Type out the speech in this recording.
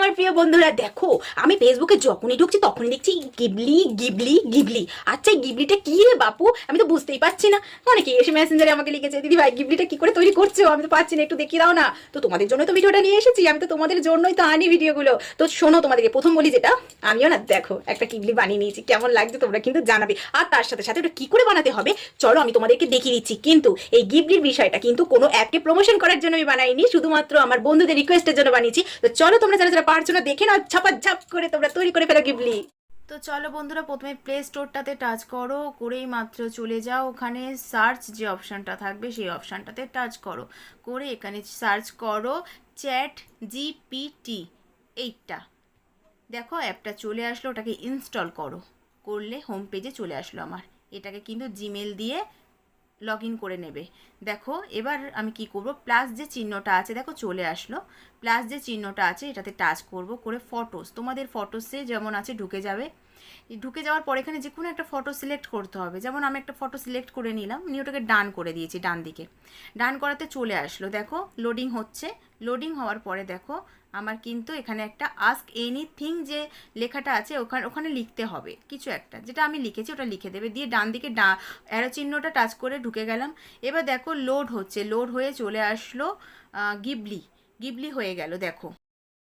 আমার প্রিয় বন্ধুরা, দেখো আমি ফেসবুকে যখনই ঢুকছি তখনই দেখছি গিবলি গিবলি গিবলি। আচ্ছা, এই গিবলিটা কি রে বাপু? আমি তো বুঝতেই পারছি না। অনেকে এসে মেসেঞ্জারে আমাকে লিখেছে, দিদি ভাই গিবলিটা কি করে তৈরি করছো, আমি তো পাচ্ছি না, একটু দেখিয়ে দাও না। তো তোমাদের জন্য তো ভিডিওটা নিয়ে এসেছি, আমি তো তোমাদের জন্যই তো আনি ভিডিওগুলো। তো শোনো, তোমাদেরকে প্রথম বলি যেটা, আমিও না দেখো একটা গিবলি বানিয়ে নিয়েছি, কেমন লাগছে তোমরা কিন্তু জানাবে। আর তার সাথে সাথে ওটা কি করে বানাতে হবে চলো আমি তোমাদেরকে দেখিয়ে দিচ্ছি। কিন্তু এই গিবলির বিষয়টা কিন্তু কোনো অ্যাপকে প্রমোশন করার জন্য আমি বানাইনি, শুধুমাত্র আমার বন্ধুদের রিকোয়েস্টের জন্য বানিয়েছি। তো চলো তোমরা যারা যারা পারছো না দেখে না, ঝাপাঝাপ করে তোমরা তৈরি করে ফেলো গিবলি। তো চলো বন্ধুরা, প্রথমে প্লে স্টোরটাতে টাচ করো, করেই মাত্র চলে যাও ওখানে সার্চ যে অপশানটা থাকবে সেই অপশানটাতে টাচ করো, করে এখানে সার্চ করো চ্যাট জিপিটি। এইটা দেখো অ্যাপটা চলে আসলো, ওটাকে ইনস্টল করো। করলে হোম পেজে চলে আসলো আমার। এটাকে কিন্তু জিমেল দিয়ে লগ ইন করে নেবে। দেখো এবার আমি কি করব, প্লাস যে চিহ্নটা আছে দেখো চলে আসলো। প্লাস যে চিহ্নটা আছে এটাতে টাচ করব, করে ফটোস, তোমাদের ফটোসে যেমন আছে ঢুকে যাবে। ঢুকে যাওয়ার পর এখানে যে কোনো একটা ফটো সিলেক্ট করতে হবে। যেমন আমি একটা ফটো সিলেক্ট করে নিলাম, নিয়ে ওটাকে ডান করে দিয়েছি, ডান দিকে ডান করাতে চলে আসলো। দেখো লোডিং হচ্ছে। লোডিং হওয়ার পরে দেখো আমার কিন্তু এখানে একটা আস্ক এনিথিং যে লেখাটা আছে ওখানে ওখানে লিখতে হবে কিছু একটা, যেটা আমি লিখেছি ওটা লিখে দেবে। দিয়ে ডান দিকে অ্যারো চিহ্নটা টাচ করে ঢুকে গেলাম। এবার দেখো লোড হচ্ছে, লোড হয়ে চলে আসলো গিবলি। গিবলি হয়ে গেল দেখো।